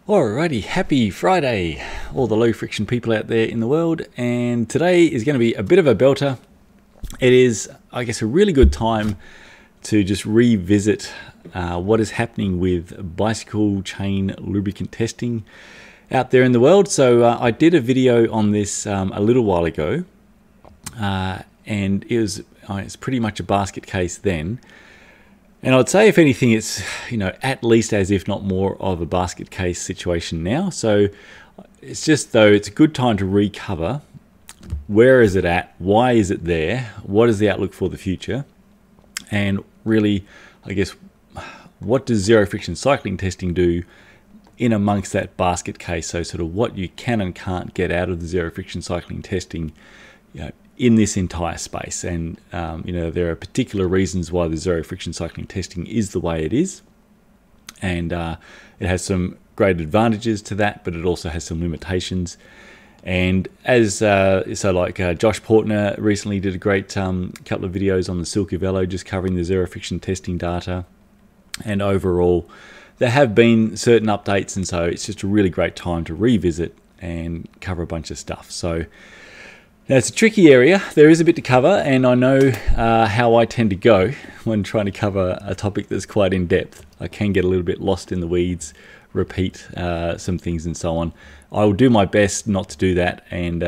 Alrighty, happy Friday, all the low friction people out there in the world, and today is going to be a bit of a belter. It is, I guess, a really good time to just revisit what is happening with bicycle chain lubricant testing out there in the world. So I did a video on this a little while ago, and it's pretty much a basket case then. And I'd say, if anything, it's at least as if not more of a basket case situation now. So it's just, though, it's a good time to recover. Where is it at? Why is it there? What is the outlook for the future? And really, I guess, what does zero friction cycling testing do in amongst that basket case? So sort of what you can and can't get out of the zero friction cycling testing, in this entire space. And there are particular reasons why the zero friction cycling testing is the way it is, and it has some great advantages to that, but it also has some limitations. And as Josh Portner recently did a great couple of videos on the Silky Velo, just covering the zero friction testing data, and overall there have been certain updates, and so it's just a really great time to revisit and cover a bunch of stuff. So now, it's a tricky area. There is a bit to cover, and I know how I tend to go when trying to cover a topic that's quite in-depth. I can get a little bit lost in the weeds, repeat some things and so on. I will do my best not to do that, and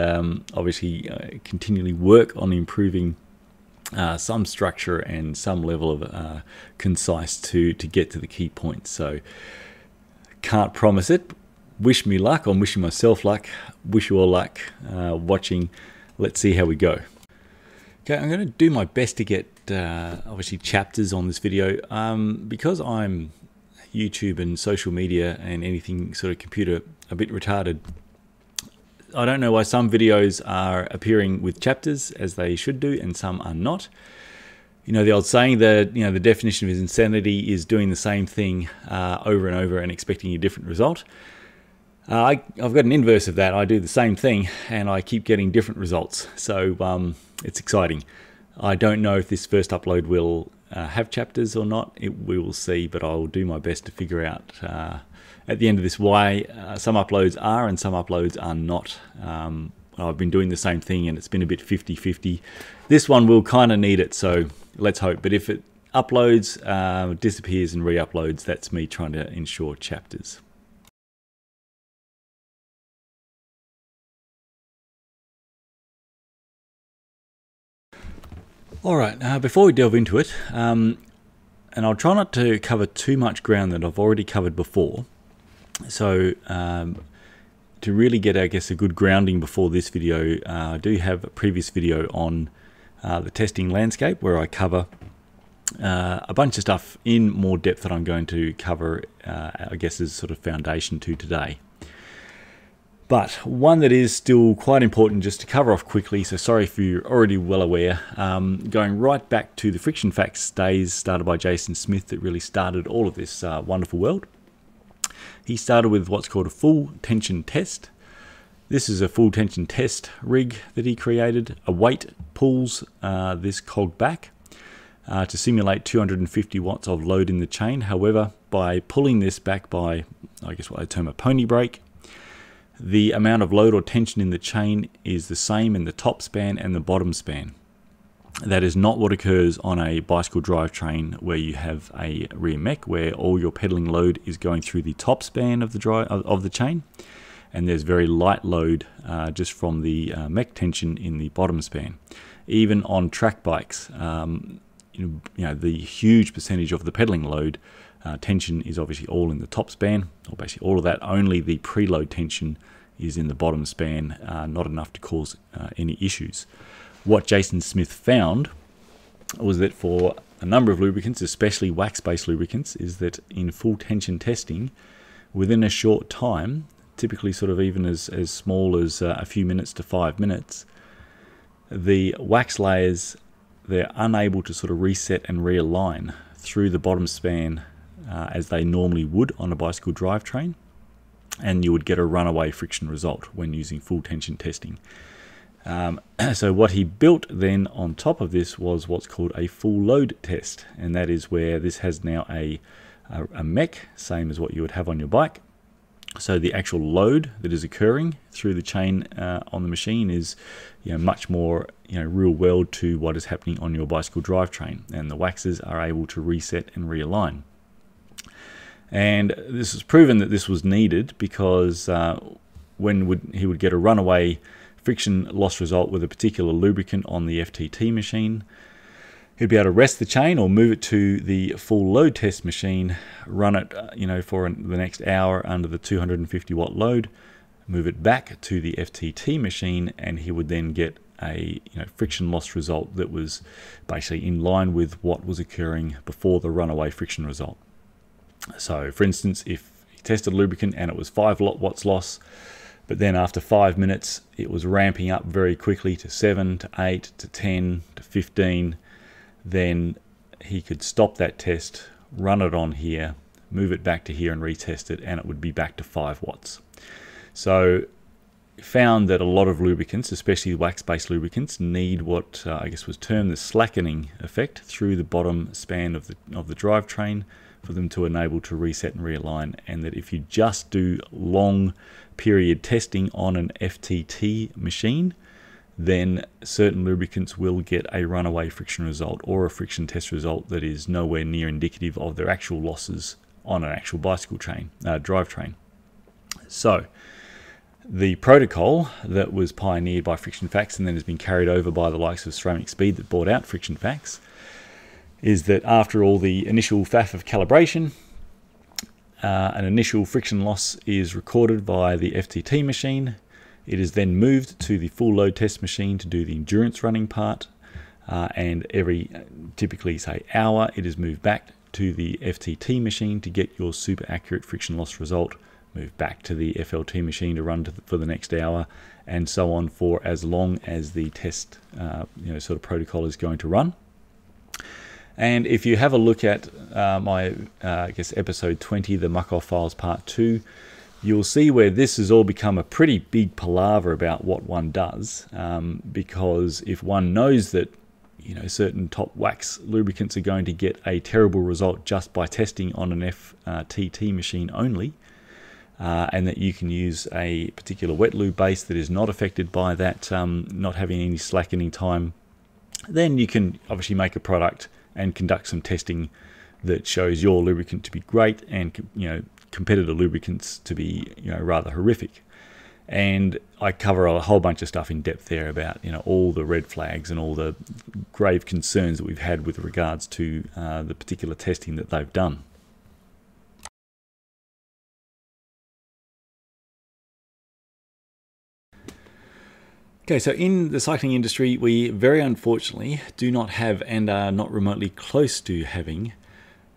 obviously continually work on improving some structure and some level of concise to get to the key points. So can't promise it. Wish me luck. I'm wishing myself luck. Wish you all luck watching. Let's see how we go. Okay, I'm going to do my best to get obviously chapters on this video because I'm YouTube and social media and anything sort of computer a bit retarded. I don't know why some videos are appearing with chapters as they should do and some are not. The old saying that the definition of insanity is doing the same thing over and over and expecting a different result. I've got an inverse of that. I do the same thing and I keep getting different results. So it's exciting. I don't know if this first upload will have chapters or not. We will see, but I'll do my best to figure out at the end of this why some uploads are and some uploads are not. I've been doing the same thing and it's been a bit 50-50. This one will kind of need it, so let's hope. But if it uploads, disappears and re-uploads, that's me trying to ensure chapters. Alright, before we delve into it, and I'll try not to cover too much ground that I've already covered before, so to really get, I guess, a good grounding before this video, I do have a previous video on the testing landscape where I cover a bunch of stuff in more depth that I'm going to cover, I guess, as sort of foundation to today. But one that is still quite important just to cover off quickly, so sorry if you're already well aware, going right back to the Friction Facts days started by Jason Smith that really started all of this wonderful world. He started with what's called a full tension test. This is a full tension test rig that he created. A weight pulls this cog back to simulate 250 watts of load in the chain. However, by pulling this back by, I guess what I term a pony brake, the amount of load or tension in the chain is the same in the top span and the bottom span. That is not what occurs on a bicycle drivetrain where you have a rear mech where all your pedaling load is going through the top span of the chain, and there's very light load just from the mech tension in the bottom span. Even on track bikes, the huge percentage of the pedaling load tension is obviously all in the top span, or basically all of that. Only the preload tension is in the bottom span, not enough to cause any issues. What Jason Smith found was that for a number of lubricants, especially wax-based lubricants, is that in full tension testing, within a short time, typically sort of even as small as a few minutes to 5 minutes, the wax layers, they're unable to sort of reset and realign through the bottom span as they normally would on a bicycle drivetrain, and you would get a runaway friction result when using full tension testing. So what he built then on top of this was what's called a full load test, and that is where this has now a mech, same as what you would have on your bike, So the actual load that is occurring through the chain on the machine is, much more, real world to what is happening on your bicycle drivetrain, and the waxes are able to reset and realign. And this was proven that this was needed because when he would get a runaway friction loss result with a particular lubricant on the FTT machine, he'd be able to rest the chain or move it to the full load test machine, run it for the next hour under the 250 watt load, move it back to the FTT machine, and he would then get a friction loss result that was basically in line with what was occurring before the runaway friction result. So for instance, if he tested lubricant and it was 5 watts loss, but then after 5 minutes it was ramping up very quickly to 7 to 8 to 10 to 15, then he could stop that test, run it on here, move it back to here and retest it, and it would be back to 5 watts. So found that a lot of lubricants, especially wax-based lubricants, need what I guess was termed the slackening effect through the bottom span of the drivetrain for them to enable to reset and realign, and that if you just do long period testing on an FTT machine, then certain lubricants will get a runaway friction result or a friction test result that is nowhere near indicative of their actual losses on an actual bicycle drivetrain. So the protocol that was pioneered by Friction Facts and then has been carried over by the likes of Ceramic Speed that bought out Friction Facts is that after all the initial faff of calibration, an initial friction loss is recorded by the FTT machine. It is then moved to the full load test machine to do the endurance running part, and every typically say hour it is moved back to the FTT machine to get your super accurate friction loss result, move back to the FLT machine to run for the next hour, and so on for as long as the test sort of protocol is going to run. And if you have a look at my I guess episode 20, the Muck-Off Files Part 2, you'll see where this has all become a pretty big palaver about what one does, because if one knows that certain top wax lubricants are going to get a terrible result just by testing on an FTT machine only, and that you can use a particular wet lube base that is not affected by that not having any slackening time, then you can obviously make a product and conduct some testing that shows your lubricant to be great and competitor lubricants to be rather horrific. And I cover a whole bunch of stuff in depth there about all the red flags and all the grave concerns that we've had with regards to the particular testing that they've done. Okay, so in the cycling industry, we very unfortunately do not have and are not remotely close to having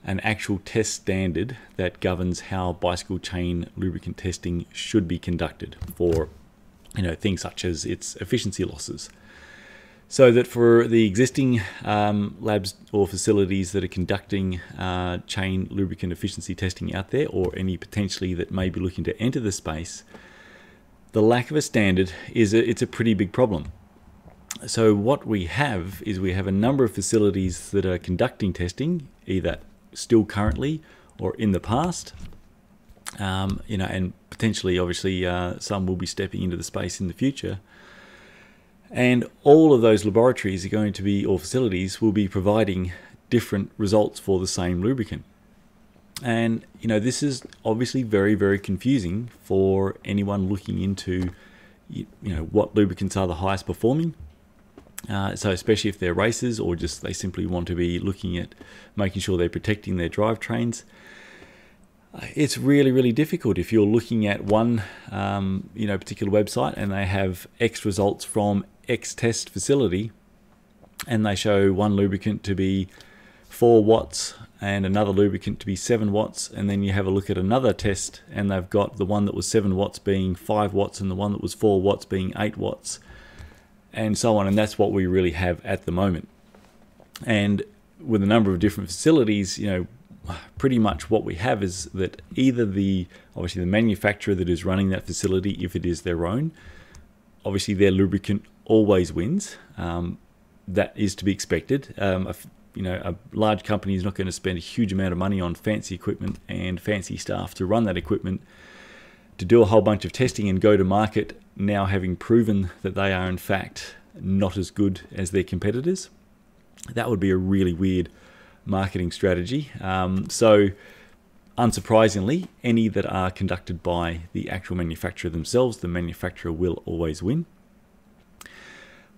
an actual test standard that governs how bicycle chain lubricant testing should be conducted for things such as its efficiency losses. So that for the existing labs or facilities that are conducting chain lubricant efficiency testing out there, or any potentially that may be looking to enter the space, the lack of a standard it's a pretty big problem. So what we have is we have a number of facilities that are conducting testing, either still currently or in the past, and potentially obviously some will be stepping into the space in the future, and all of those laboratories are going to be, or facilities will be, providing different results for the same lubricant. And this is obviously very, very confusing for anyone looking into what lubricants are the highest performing. So especially if they're racers, or just they simply want to be looking at making sure they're protecting their drivetrains. It's really, really difficult if you're looking at one particular website and they have X results from X test facility, and they show one lubricant to be 4 watts and another lubricant to be 7 watts, and then you have a look at another test and they've got the one that was 7 watts being 5 watts and the one that was 4 watts being 8 watts, and so on. And that's what we really have at the moment. And with a number of different facilities, pretty much what we have is that either obviously the manufacturer that is running that facility, if it is their own, obviously their lubricant always wins. That is to be expected. A large company is not going to spend a huge amount of money on fancy equipment and fancy staff to run that equipment to do a whole bunch of testing and go to market now having proven that they are in fact not as good as their competitors. That would be a really weird marketing strategy. So unsurprisingly, any that are conducted by the actual manufacturer themselves, the manufacturer will always win.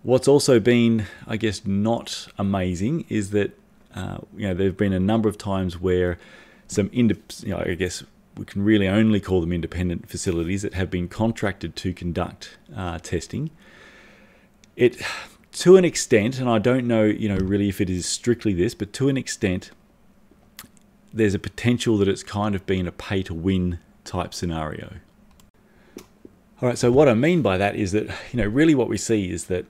What's also been, I guess, not amazing is that there have been a number of times where some, I guess we can really only call them independent facilities that have been contracted to conduct testing. It, to an extent, and I don't know, really if it is strictly this, but to an extent, there's a potential that it's kind of been a pay-to-win type scenario. All right, so what I mean by that is that, really what we see is that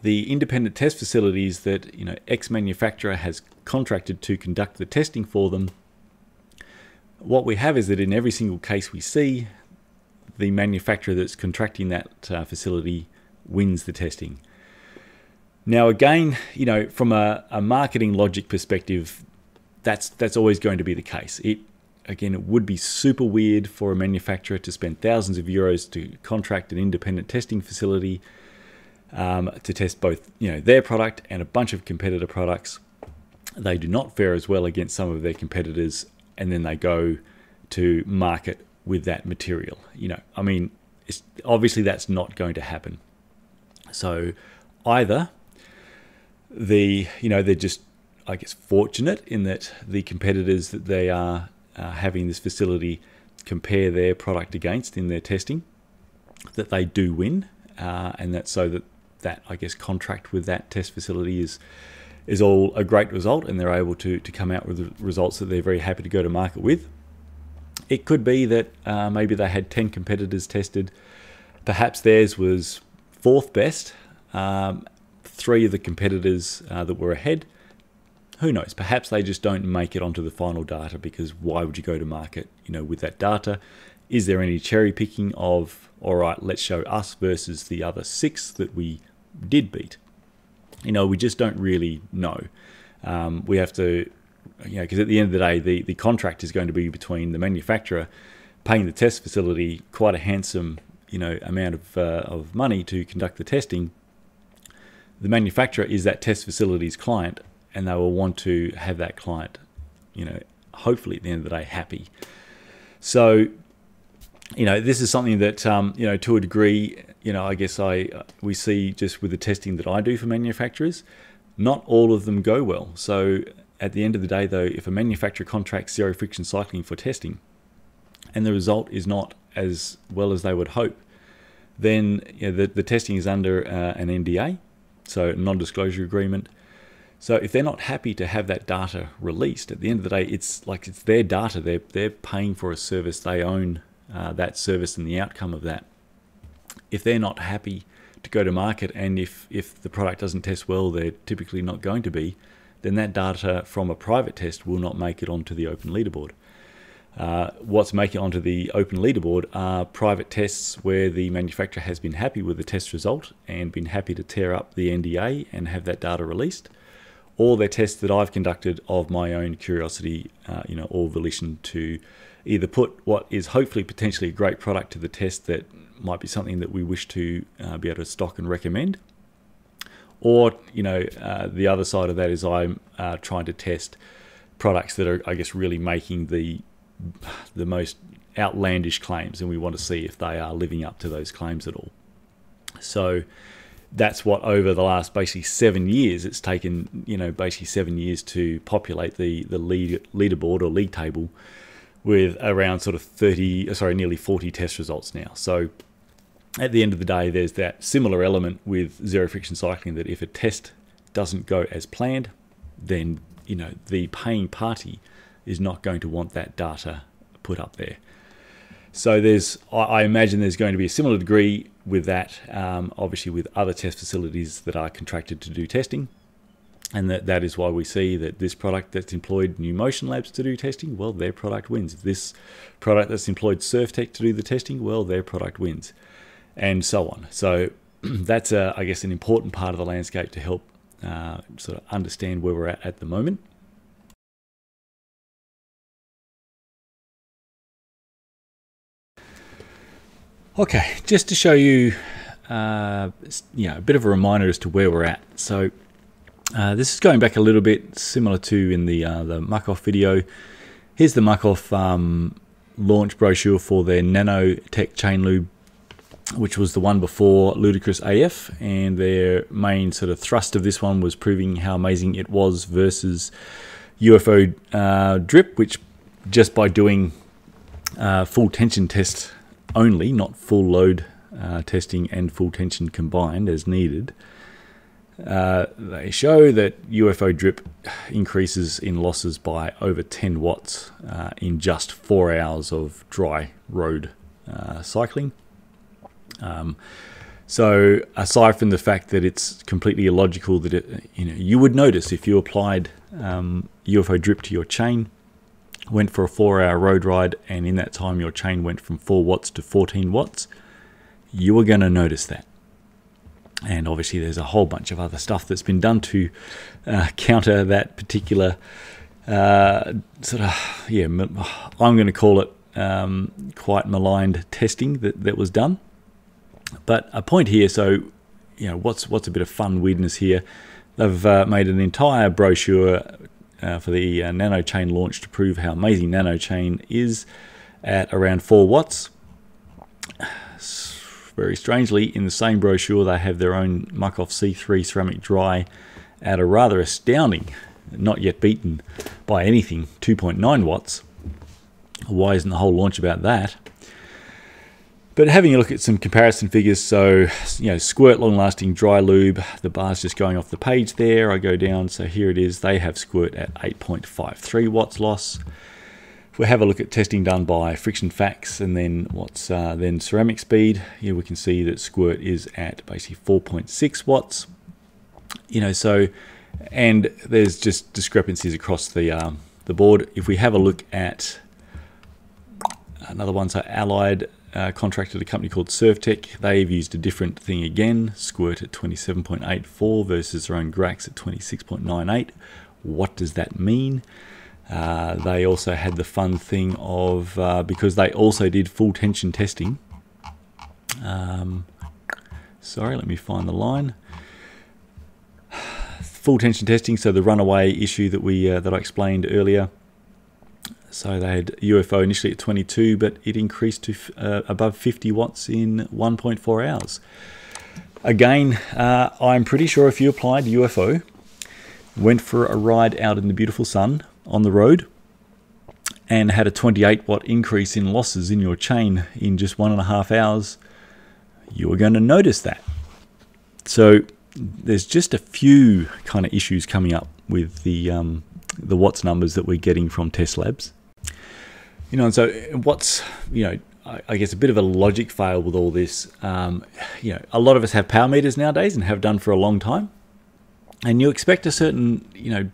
the independent test facilities that, X manufacturer has contracted to conduct the testing for them, what we have is that in every single case we see, the manufacturer that's contracting that facility wins the testing. Now again, from a marketing logic perspective, that's always going to be the case. Again, it would be super weird for a manufacturer to spend thousands of euros to contract an independent testing facility to test both their product and a bunch of competitor products. They do not fare as well against some of their competitors, and then they go to market with that material. Obviously that's not going to happen. So either they're just, I guess, fortunate in that the competitors that they are having this facility compare their product against in their testing, that they do win, and that I guess contract with that test facility is all a great result, and they're able to come out with results that they're very happy to go to market with. It could be that maybe they had 10 competitors tested. Perhaps theirs was fourth best. 3 of the competitors that were ahead, who knows? Perhaps they just don't make it onto the final data, because why would you go to market, with that data? Is there any cherry picking of, all right, let's show us versus the other 6 that we did beat? We just don't really know. We have to, because at the end of the day, the contract is going to be between the manufacturer paying the test facility quite a handsome, amount of money to conduct the testing. The manufacturer is that test facility's client, and they will want to have that client, hopefully at the end of the day, happy. So, this is something that, to a degree, I guess we see just with the testing that I do for manufacturers, not all of them go well. So at the end of the day, though, if a manufacturer contracts zero friction cycling for testing, and the result is not as well as they would hope, then the testing is under an NDA, so non-disclosure agreement. So if they're not happy to have that data released, at the end of the day, it's their data. They're paying for a service. They own that service and the outcome of that. If they're not happy to go to market, and if the product doesn't test well, they're typically not going to be, then that data from a private test will not make it onto the open leaderboard. What's making it onto the open leaderboard are private tests where the manufacturer has been happy with the test result and been happy to tear up the NDA and have that data released, or they're tests that I've conducted of my own curiosity, or volition, to either put what is hopefully potentially a great product to the test that might be something that we wish to be able to stock and recommend, or the other side of that is I'm trying to test products that are, I guess, really making the most outlandish claims, and we want to see if they are living up to those claims at all. So that's what, over the last basically 7 years, it's taken, basically 7 years to populate the leaderboard or league table with around sort of nearly 40 test results now. So at the end of the day, there's that similar element with zero friction cycling, that if a test doesn't go as planned, then the paying party is not going to want that data put up there. So I imagine there's going to be a similar degree with that, obviously with other test facilities that are contracted to do testing. And that is why we see that this product that's employed New Motion Labs to do testing, well, their product wins. This product that's employed SurfTech to do the testing, well, their product wins, and so on. So that's, I guess, an important part of the landscape to help sort of understand where we're at the moment. Okay, just to show you, a bit of a reminder as to where we're at. So this is going back a little bit, similar to in the muck-off video. Here's the muck-off launch brochure for their nanotech chain lube, which was the one before Ludicrous AF, and their main sort of thrust of this one was proving how amazing it was versus UFO drip, which just by doing full tension test only, not full load testing and full tension combined as needed, they show that UFO drip increases in losses by over 10 watts in just 4 hours of dry road cycling. So aside from the fact that it's completely illogical that you would notice if you applied UFO drip to your chain, went for a 4-hour road ride, and in that time your chain went from 4 watts to 14 watts, you are going to notice that. And obviously there's a whole bunch of other stuff that's been done to counter that particular I'm going to call it quite maligned testing that was done. But a point here, so what's a bit of fun weirdness here, they've made an entire brochure for the nano chain launch to prove how amazing nano chain is at around 4 watts. Very strangely, in the same brochure they have their own muck-off C3 ceramic dry at a rather astounding, not yet beaten by anything, 2.9 watts. Why isn't the whole launch about that? But having a look at some comparison figures, so Squirt long-lasting dry lube, the bar's just going off the page there. I go down, so here it is. They have Squirt at 8.53 watts loss. If we have a look at testing done by Friction Facts and then what's then ceramic speed, here we can see that Squirt is at basically 4.6 watts. And there's just discrepancies across the board. If we have a look at another one, so Allied contracted a company called ServTech. They've used a different thing again, Squirt at 27.84 versus their own Grax at 26.98. What does that mean? They also had the fun thing of, because they also did full tension testing. Sorry, let me find the line. Full tension testing, so the runaway issue that I explained earlier. So they had UFO initially at 22, but it increased to above 50 watts in 1.4 hours. Again, I'm pretty sure if you applied UFO, went for a ride out in the beautiful sun on the road, and had a 28 watt increase in losses in your chain in just 1.5 hours, you are going to notice that. So there's just a few kind of issues coming up with the watts numbers that we're getting from test labs. And so what's, I guess a bit of a logic fail with all this. A lot of us have power meters nowadays and have done for a long time. And you expect a certain,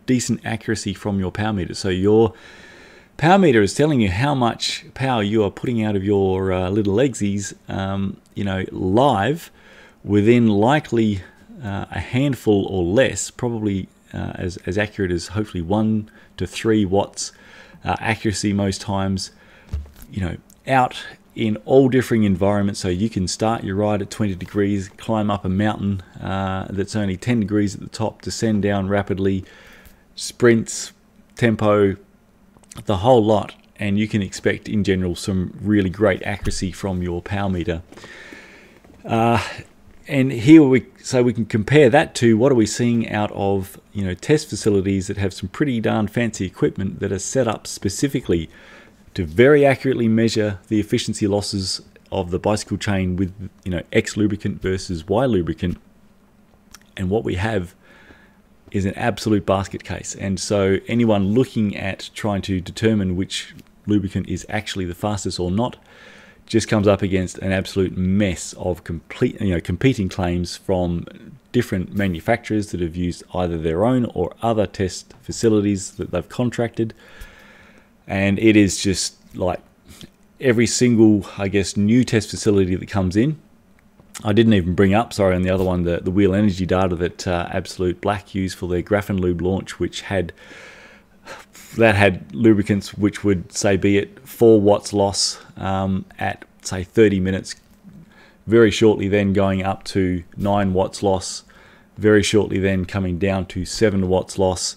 decent accuracy from your power meter. So your power meter is telling you how much power you are putting out of your little legsies, live within likely a handful or less, probably as accurate as hopefully 1 to 3 watts accuracy most times, out in all differing environments. So you can start your ride at 20 degrees, climb up a mountain that's only 10 degrees at the top, descend down rapidly, sprints, tempo, the whole lot, and you can expect in general some really great accuracy from your power meter. And here we can compare that to what are we seeing out of test facilities that have some pretty darn fancy equipment that are set up specifically to very accurately measure the efficiency losses of the bicycle chain with X lubricant versus Y lubricant. And what we have is an absolute basket case. And so anyone looking at trying to determine which lubricant is actually the fastest or not just comes up against an absolute mess of competing claims from different manufacturers that have used either their own or other test facilities that they've contracted. And it is just like every single, I guess, new test facility that comes in. I didn't even bring up, sorry, on the other one, the Wheel Energy data that Absolute Black used for their Graphene Lube launch, which had lubricants which would say be at 4 watts loss at say 30 minutes very shortly then going up to 9 watts loss, very shortly then coming down to 7 watts loss.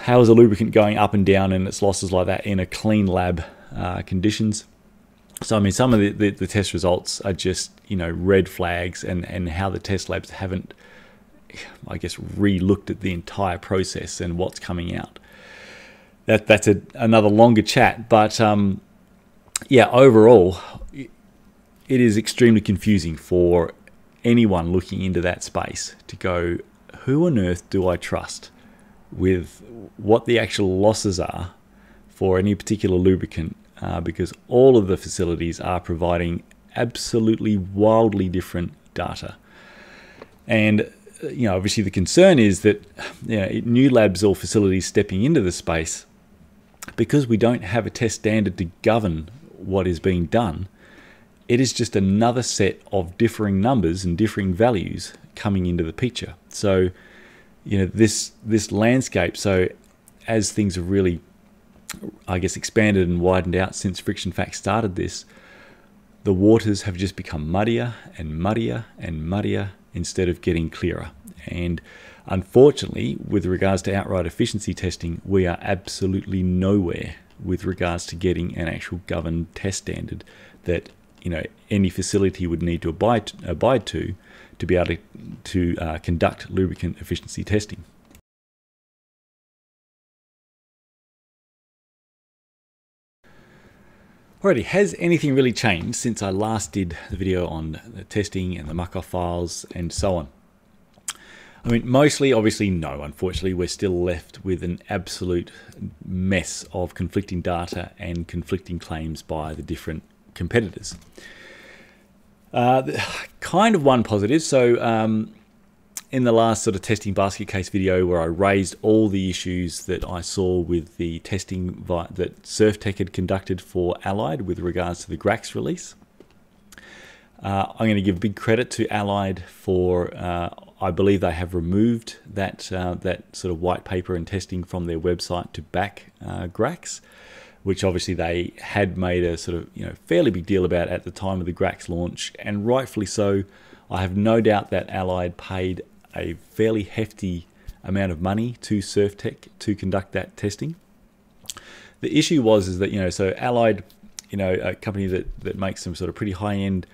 How is a lubricant going up and down in its losses like that in a clean lab conditions? So I mean, some of the test results are just, you know, red flags, and how the test labs haven't, I guess, re-looked at the entire process and what's coming out. That's another longer chat, but yeah, overall, it is extremely confusing for anyone looking into that space to go, who on earth do I trust with what the actual losses are for any particular lubricant? Because all of the facilities are providing absolutely wildly different data. And you know, obviously the concern is that, you know, new labs or facilities stepping into the space, because we don't have a test standard to govern what is being done, it is just another set of differing numbers and differing values coming into the picture. So, you know, this landscape, so as things have really, I guess, expanded and widened out since Friction Facts started this, the waters have just become muddier and muddier and muddier instead of getting clearer. And unfortunately, with regards to outright efficiency testing, we are absolutely nowhere with regards to getting an actual governed test standard that, you know, any facility would need to abide to be able to conduct lubricant efficiency testing. Alrighty, has anything really changed since I last did the video on the testing and the muck-off files and so on? I mean, mostly, obviously, no. Unfortunately, we're still left with an absolute mess of conflicting data and conflicting claims by the different competitors. Kind of one positive. So in the last sort of testing basket case video where I raised all the issues that I saw with the testing that Surftech had conducted for Allied with regards to the Grax release, I'm going to give big credit to Allied for, I believe they have removed that sort of white paper and testing from their website to back Grax, which obviously they had made a sort of, you know, fairly big deal about at the time of the Grax launch, and rightfully so. I have no doubt that Allied paid a fairly hefty amount of money to Surftech to conduct that testing. The issue is that, you know, so Allied, you know, a company that makes some sort of pretty high-end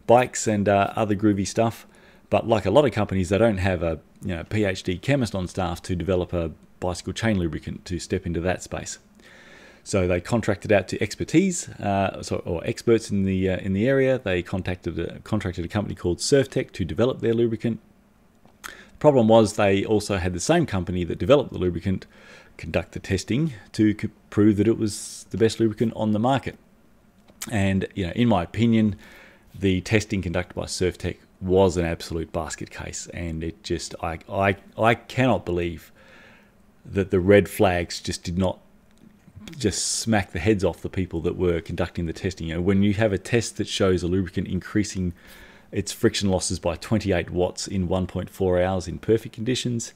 bikes and other groovy stuff, but like a lot of companies, they don't have a, you know, PhD chemist on staff to develop a bicycle chain lubricant to step into that space. So they contracted out to expertise, or experts in the area. They contracted a company called Surftech to develop their lubricant. The problem was they also had the same company that developed the lubricant conduct the testing to prove that it was the best lubricant on the market. And, you know, in my opinion, the testing conducted by Surftech was an absolute basket case, and it just I cannot believe that the red flags just did not just smack the heads off the people that were conducting the testing. You know, when you have a test that shows a lubricant increasing its friction losses by 28 watts in 1.4 hours in perfect conditions,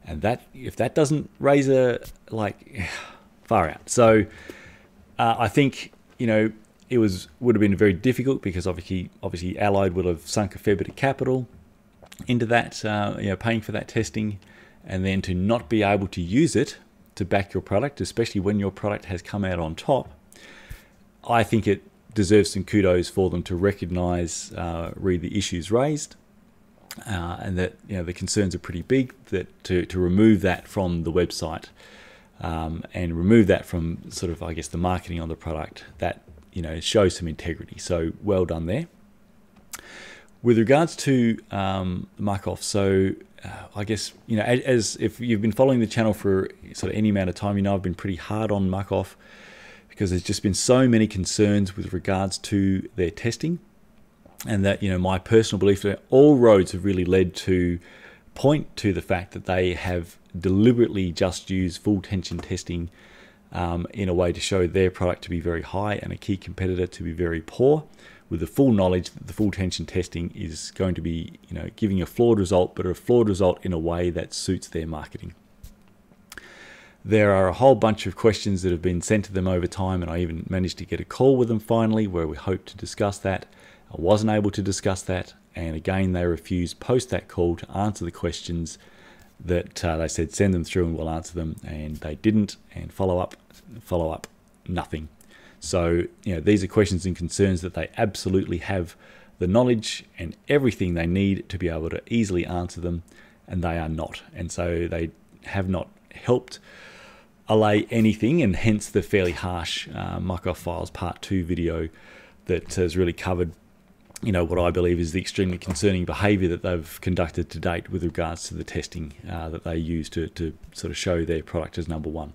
and that, if that doesn't raise a, like, far out. So I think, you know, it would have been very difficult because obviously Allied would have sunk a fair bit of capital into that, you know, paying for that testing, and then to not be able to use it to back your product, especially when your product has come out on top. I think it deserves some kudos for them to recognize the issues raised, and that, you know, the concerns are pretty big, that to remove that from the website and remove that from sort of, I guess, the marketing on the product, that, you know, shows some integrity. So well done there. With regards to muck-off, so I guess, you know, as if you've been following the channel for sort of any amount of time, you know I've been pretty hard on muck-off because there's just been so many concerns with regards to their testing, and that, you know, my personal belief that all roads have really led to point to the fact that they have deliberately just used full tension testing in a way to show their product to be very high and a key competitor to be very poor, with the full knowledge that the full tension testing is going to be, you know, giving a flawed result, but a flawed result in a way that suits their marketing. There are a whole bunch of questions that have been sent to them over time, and I even managed to get a call with them finally where we hope to discuss that, I wasn't able to discuss that, and again they refused post that call to answer the questions that they said send them through and we'll answer them, and they didn't. And follow up, nothing. So these are questions and concerns that they absolutely have the knowledge and everything they need to be able to easily answer them, and they are not. And so they have not helped allay anything, and hence the fairly harsh muck-off files part 2 video that has really covered what I believe is the extremely concerning behaviour that they've conducted to date with regards to the testing that they use to sort of show their product as number one.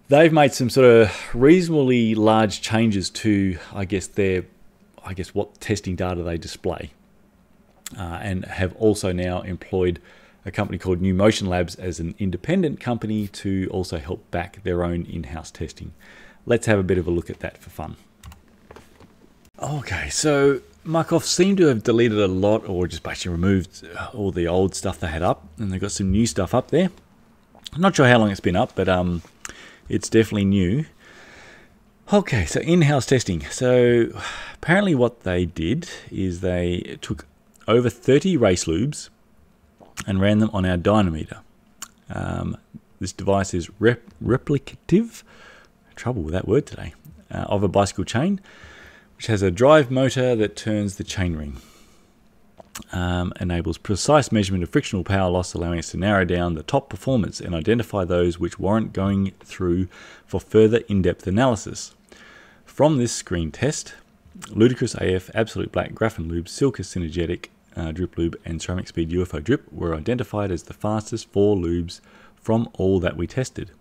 They've made some sort of reasonably large changes to, what testing data they display, and have also now employed a company called New Motion Labs as an independent company to also help back their own in-house testing. Let's have a bit of a look at that for fun. Okay, so muck-off seem to have deleted a lot, or just basically removed all the old stuff they had up, and they've got some new stuff up there. I'm not sure how long it's been up, but it's definitely new. Okay, so in-house testing. So apparently what they did is they took over 30 race lubes and ran them on our dynameter. This device is replicative, trouble with that word today, of a bicycle chain, which has a drive motor that turns the chainring. Enables precise measurement of frictional power loss, allowing us to narrow down the top performance and identify those which warrant going through for further in-depth analysis. From this screen test, Ludicrous AF, Absolute Black, Graphene Lube, Silka Synergetic Drip Lube, and Ceramic Speed UFO Drip were identified as the fastest 4 lubes from all that we tested.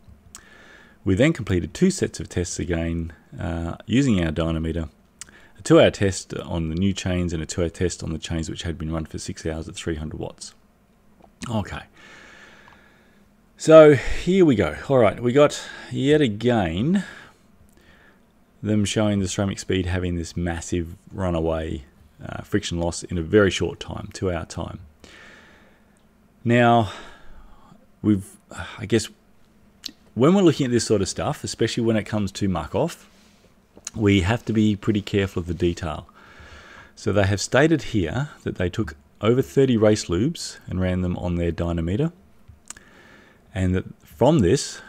We then completed 2 sets of tests again using our dynameter, a 2-hour test on the new chains and a 2-hour test on the chains which had been run for 6 hours at 300 watts. Okay, so here we go. All right, we got yet again them showing the ceramic speed having this massive runaway friction loss in a very short time, 2-hour time. Now, I guess when we're looking at this sort of stuff, especially when it comes to muck-off, we have to be pretty careful of the detail. So they have stated here that they took over 30 race lubes and ran them on their dynameter, and that from this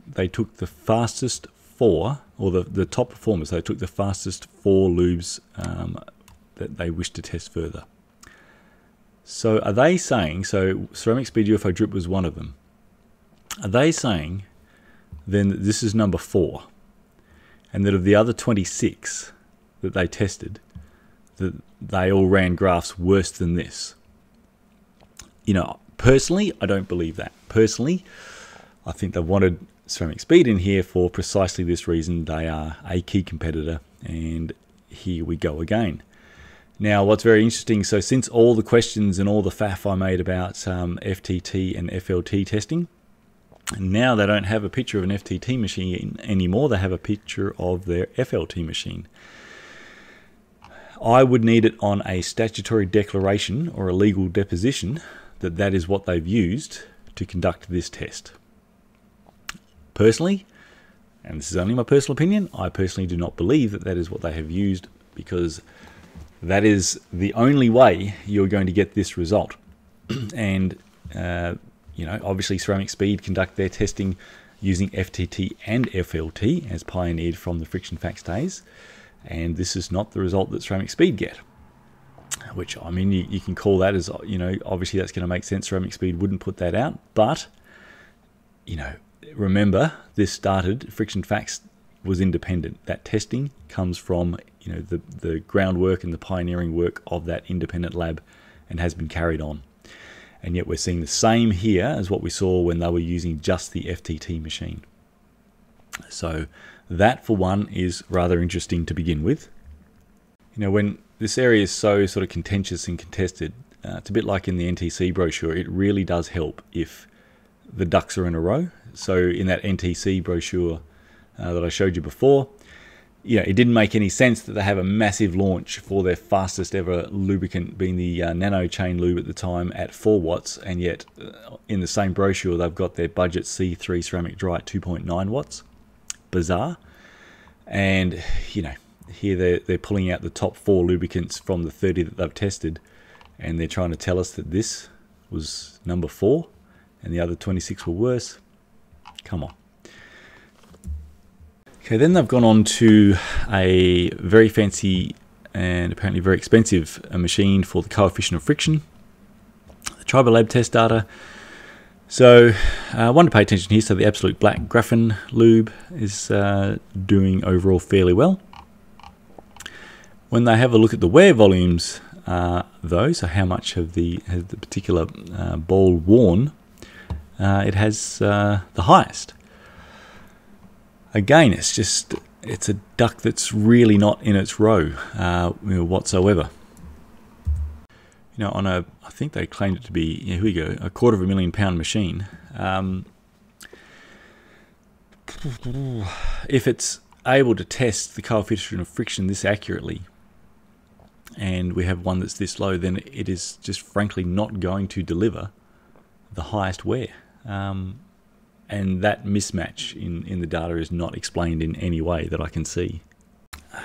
they took the fastest 4, or the top performers. They took the fastest 4 lubes that they wish to test further. So are they saying, so Ceramic Speed UFO Drip was one of them, are they saying then that this is number 4, and that of the other 26 that they tested, that they all ran graphs worse than this? Personally, I don't believe that. Personally, I think they wanted Ceramic Speed in here for precisely this reason. They are a key competitor, and here we go again. Now, what's very interesting, so since all the questions and all the faff I made about FTT and FLT testing, now they don't have a picture of an FTT machine anymore. They have a picture of their FLT machine. I would need it on a statutory declaration or a legal deposition that that is what they've used to conduct this test. Personally, and this is only my personal opinion, I personally do not believe that that is what they have used, because that is the only way you're going to get this result. And obviously Ceramic Speed conduct their testing using FTT and FLT as pioneered from the Friction Facts days, and this is not the result that Ceramic Speed get. Which, I mean, you can call that as, obviously that's going to make sense. Ceramic Speed wouldn't put that out, but remember, this started, Friction Facts was independent. That testing comes from the groundwork and the pioneering work of that independent lab, and has been carried on. And yet we're seeing the same here as what we saw when they were using just the FTT machine. So that, for one, is rather interesting to begin with. When this area is so sort of contentious and contested, it's a bit like in the NTC brochure. It really does help if the ducks are in a row. So in that NTC brochure that I showed you before, it didn't make any sense that they have a massive launch for their fastest ever lubricant, being the nano chain lube at the time at 4 watts, and yet in the same brochure they've got their budget C3 ceramic dry at 2.9 watts. Bizarre. And here they're pulling out the top 4 lubricants from the 30 that they've tested, and they're trying to tell us that this was number 4 and the other 26 were worse. Come on. Okay, then they've gone on to a very fancy and apparently very expensive machine for the coefficient of friction, the Tribolab test data. So one to pay attention here, so the Absolute Black Graphene lube is doing overall fairly well. When they have a look at the wear volumes though, so how much has the particular ball worn, it has the highest. Again, it's a duct that's really not in its row whatsoever. You know, on I think they claimed it to be, here we go, a £250,000 machine. If it's able to test the coefficient of friction this accurately, and we have one that's this low, then it is just frankly not going to deliver the highest wear. And that mismatch in the data is not explained in any way that I can see.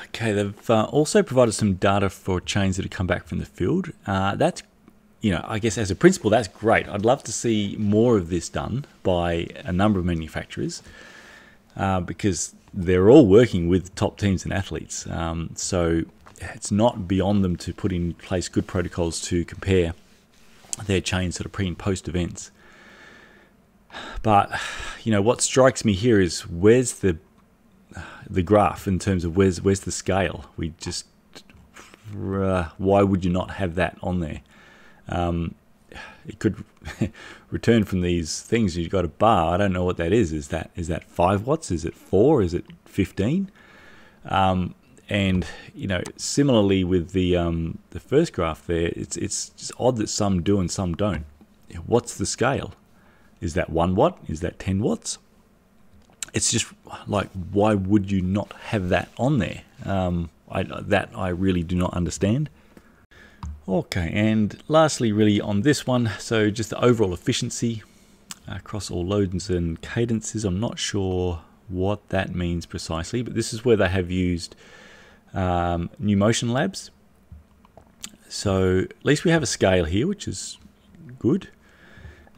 Okay, they've also provided some data for chains that have come back from the field. That's, I guess as a principle, that's great. I'd love to see more of this done by a number of manufacturers because they're all working with top teams and athletes. So it's not beyond them to put in place good protocols to compare their chains sort of pre and post events. But, what strikes me here is where's the graph in terms of where's the scale? We just, why would you not have that on there? It could return from these things. You've got a bar. I don't know what that is. Is that 5 watts? Is it 4? Is it 15? And similarly with the first graph there, it's just odd that some do and some don't. What's the scale? Is that 1 watt? Is that 10 watts? It's just like, why would you not have that on there? I really do not understand. Okay, and lastly, really on this one, so just the overall efficiency across all loads and cadences. I'm not sure what that means precisely, but this is where they have used New Motion Labs. So at least we have a scale here, which is good.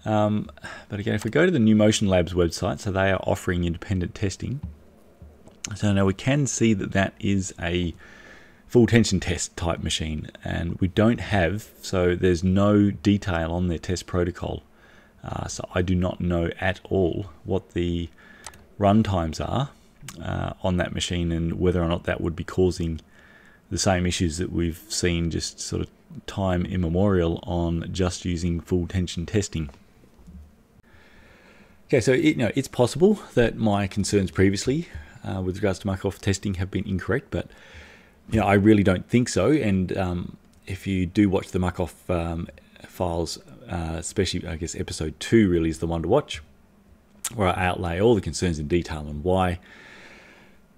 But again, if we go to the New Motion Labs website, so they are offering independent testing. So now we can see that is a full tension test type machine, and we don't have, so there's no detail on their test protocol. So I do not know at all what the run times are on that machine and whether or not that would be causing the same issues that we've seen just sort of time immemorial on just using full tension testing. Okay, so it's possible that my concerns previously with regards to Markov testing have been incorrect, but I really don't think so. And if you do watch the Markov files, especially I guess episode 2 really is the one to watch, where I outlay all the concerns in detail and why,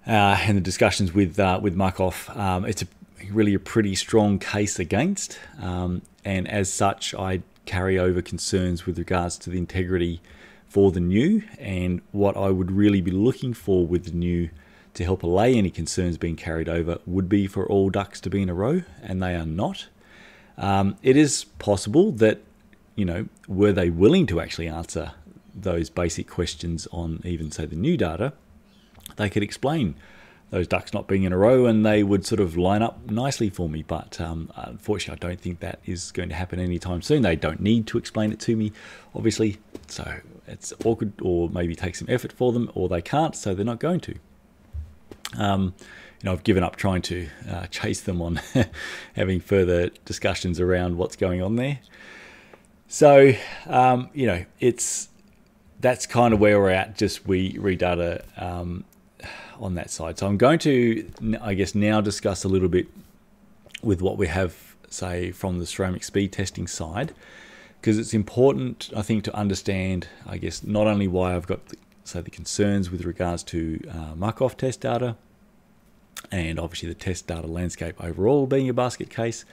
and the discussions with Markov. It's really a pretty strong case against, and as such, I carry over concerns with regards to the integrity for the new, and what I would really be looking for with the new to help allay any concerns being carried over would be for all ducks to be in a row, and they are not. It is possible that, were they willing to actually answer those basic questions on even, say, the new data, they could explain those ducks not being in a row and they would sort of line up nicely for me. But unfortunately, I don't think that is going to happen anytime soon. They don't need to explain it to me, obviously. So it's awkward, or maybe take some effort for them, or they can't, so they're not going to. I've given up trying to chase them on having further discussions around what's going on there. So, that's kind of where we're at, just redata on that side. So I'm going to, I guess, now discuss a little bit with what we have, say, from the ceramic speed testing side, because it's important, I think, to understand, I guess, not only why I've got, the concerns with regards to Markov test data, and obviously the test data landscape overall being a basket case,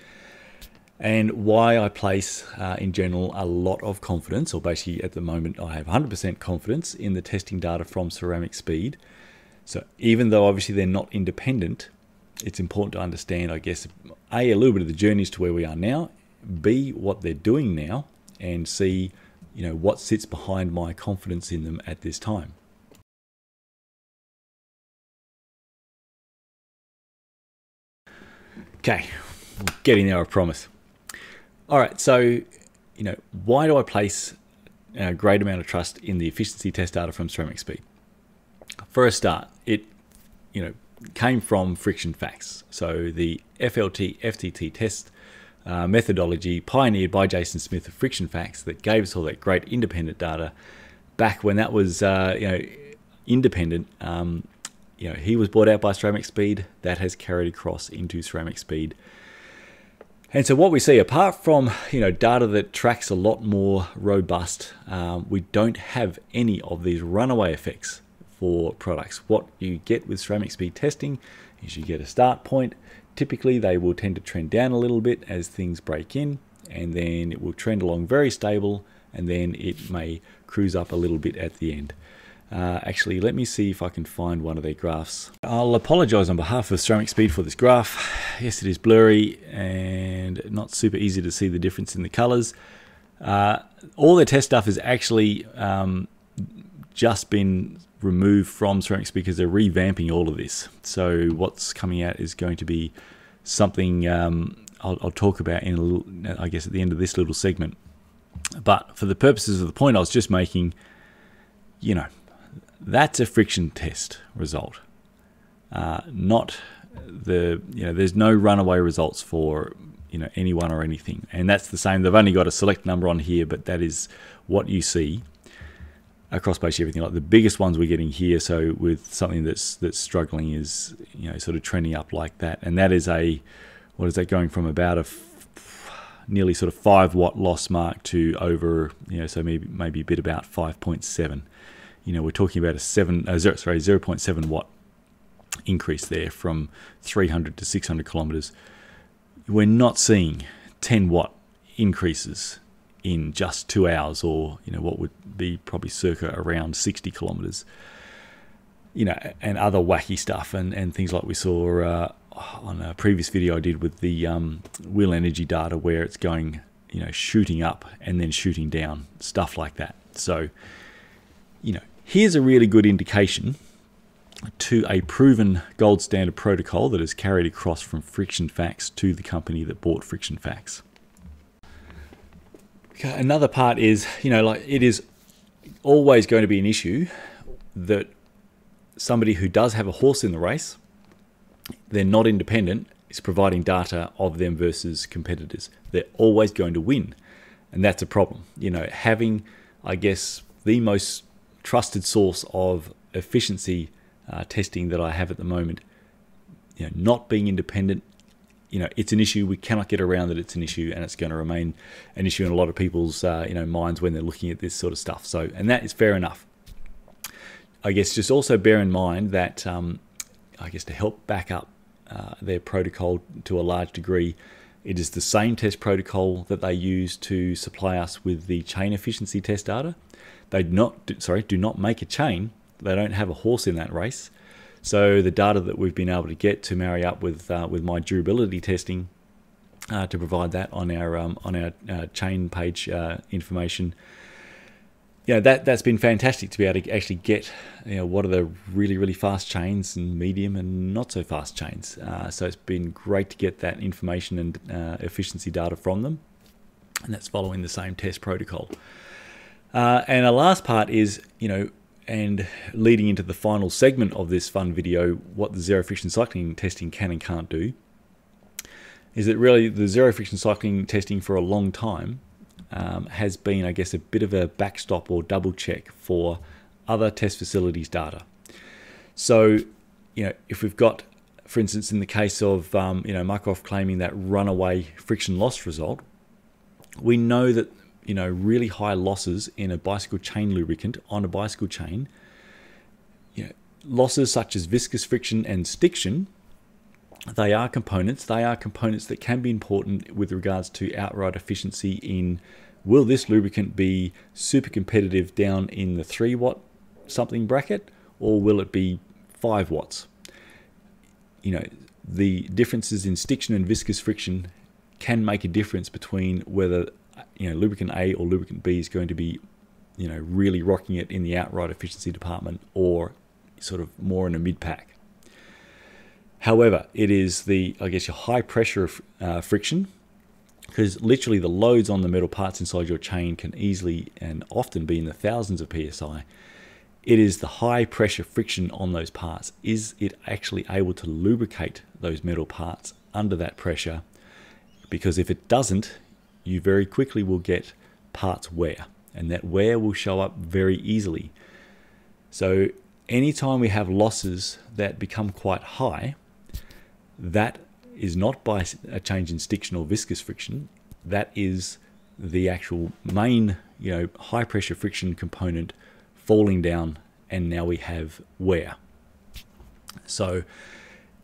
and why I place, in general, a lot of confidence, or basically at the moment I have 100% confidence in the testing data from ceramic speed. So even though obviously they're not independent, it's important to understand, I guess, A, little bit of the journeys to where we are now, B, what they're doing now, and C, what sits behind my confidence in them at this time. Okay, getting there, I promise. All right, so, why do I place a great amount of trust in the efficiency test data from Ceramic Speed? For a start, it, came from Friction Facts. So the FTT test methodology pioneered by Jason Smith of Friction Facts that gave us all that great independent data back when that was, independent. He was bought out by Ceramic Speed. That has carried across into Ceramic Speed. And so what we see, apart from data that tracks a lot more robust, we don't have any of these runaway effects for products. What you get with Ceramic Speed testing is you get a start point. Typically, they will tend to trend down a little bit as things break in, and then it will trend along very stable, and then it may cruise up a little bit at the end. Actually, let me see if I can find one of their graphs. I'll apologize on behalf of Ceramic Speed for this graph. Yes, it is blurry and not super easy to see the difference in the colors. All their test stuff has actually just been removed from Ceramic Speed because they're revamping all of this. So what's coming out is going to be something I'll talk about in a little, I guess, at the end of this little segment. But for the purposes of the point I was just making, that's a friction test result. Not the, there's no runaway results for, anyone or anything. And that's the same. They've only got a select number on here, but that is what you see across basically everything. Like the biggest ones we're getting here, so with something that's struggling is, sort of trending up like that. And that is what is that, going from about a nearly sort of 5 watt loss mark to over, so maybe a bit about 5.7. We're talking about a 0.7 watt increase there from 300 to 600 kilometers. We're not seeing 10 watt increases in just 2 hours, or what would be probably circa around 60 kilometers. And other wacky stuff and things like we saw on a previous video I did with the wheel energy data, where it's going, shooting up and then shooting down, stuff like that. So, here's a really good indication to a proven gold standard protocol that is carried across from Friction Facts to the company that bought Friction Facts. Okay, another part is, it is always going to be an issue that somebody who does have a horse in the race, they're not independent, is providing data of them versus competitors. They're always going to win. And that's a problem. Having, I guess, the most trusted source of efficiency testing that I have at the moment, not being independent, it's an issue. We cannot get around that it's an issue, and it's going to remain an issue in a lot of people's minds when they're looking at this sort of stuff. So, and that is fair enough. I guess just also bear in mind that I guess to help back up their protocol to a large degree, it is the same test protocol that they use to supply us with the chain efficiency test data. They do not make a chain. They don't have a horse in that race. So the data that we've been able to get to marry up with my durability testing to provide that on our chain page information, that's been fantastic to be able to actually get what are the really fast chains and medium and not so fast chains. So it's been great to get that information and efficiency data from them, and that's following the same test protocol. And the last part is, and leading into the final segment of this fun video, what the zero friction cycling testing can and can't do, is that really the zero friction cycling testing for a long time has been, I guess, a bit of a backstop or double check for other test facilities data. So, if we've got, for instance, in the case of, Mycroft claiming that runaway friction loss result, we know that, really high losses in a bicycle chain lubricant on a bicycle chain, losses such as viscous friction and stiction, they are components that can be important with regards to outright efficiency in, will this lubricant be super competitive down in the 3 watt something bracket, or will it be 5 watts? the differences in stiction and viscous friction can make a difference between whether lubricant A or lubricant B is going to be really rocking it in the outright efficiency department, or sort of more in a mid-pack. However, it is your high pressure friction, because literally the loads on the metal parts inside your chain can easily and often be in the thousands of PSI. It is the high pressure friction on those parts. Is it actually able to lubricate those metal parts under that pressure? Because if it doesn't, you very quickly will get parts wear, and that wear will show up very easily. So anytime we have losses that become quite high, that is not by a change in stiction or viscous friction. That is the actual main high pressure friction component falling down, and now we have wear. So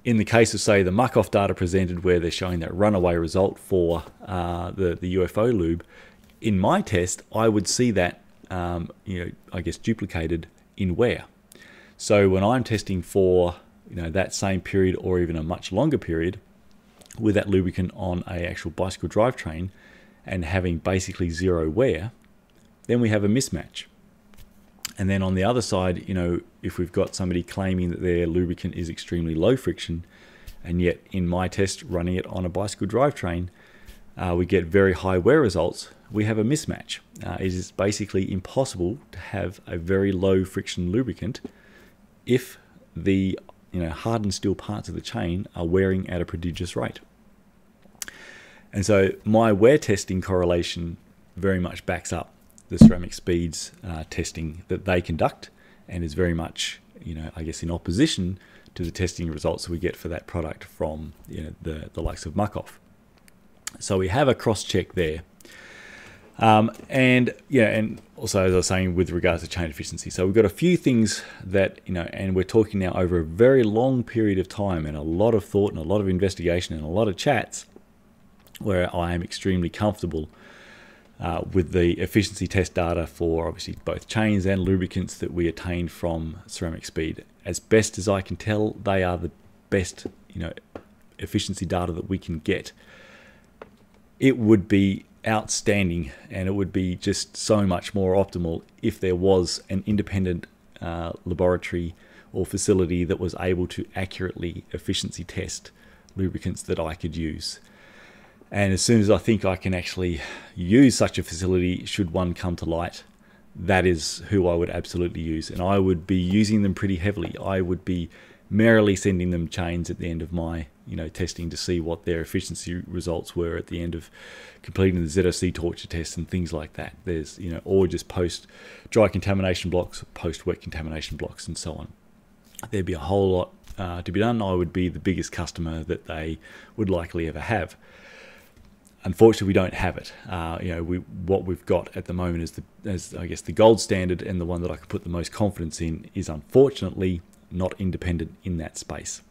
in the case of, say, the muck-off data presented where they're showing that runaway result for the UFO lube, in my test I would see that duplicated in wear. So when I'm testing for that same period or even a much longer period with that lubricant on a actual bicycle drivetrain and having basically zero wear, then we have a mismatch. And then on the other side, if we've got somebody claiming that their lubricant is extremely low friction, and yet in my test running it on a bicycle drivetrain, we get very high wear results, we have a mismatch. It is basically impossible to have a very low friction lubricant if the hardened steel parts of the chain are wearing at a prodigious rate. And so my wear testing correlation very much backs up the Ceramic Speed's testing that they conduct, and is very much, in opposition to the testing results we get for that product from the likes of Muck-Off. So we have a cross-check there. And also, as I was saying, with regards to chain efficiency. So we've got a few things that, and we're talking now over a very long period of time and a lot of thought and a lot of investigation and a lot of chats, where I am extremely comfortable with the efficiency test data for obviously both chains and lubricants that we attained from Ceramic Speed. As best as I can tell, they are the best efficiency data that we can get. It would be outstanding, and it would be just so much more optimal if there was an independent laboratory or facility that was able to accurately efficiency test lubricants that I could use. And as soon as I think I can actually use such a facility, should one come to light, that is who I would absolutely use. And I would be using them pretty heavily. I would be merrily sending them chains at the end of my testing to see what their efficiency results were at the end of completing the ZOC torture test and things like that. There's or just post dry contamination blocks, post wet contamination blocks, and so on. There'd be a whole lot to be done. I would be the biggest customer that they would likely ever have. Unfortunately, we don't have it. What we've got at the moment is the gold standard, and the one that I could put the most confidence in is unfortunately not independent in that space.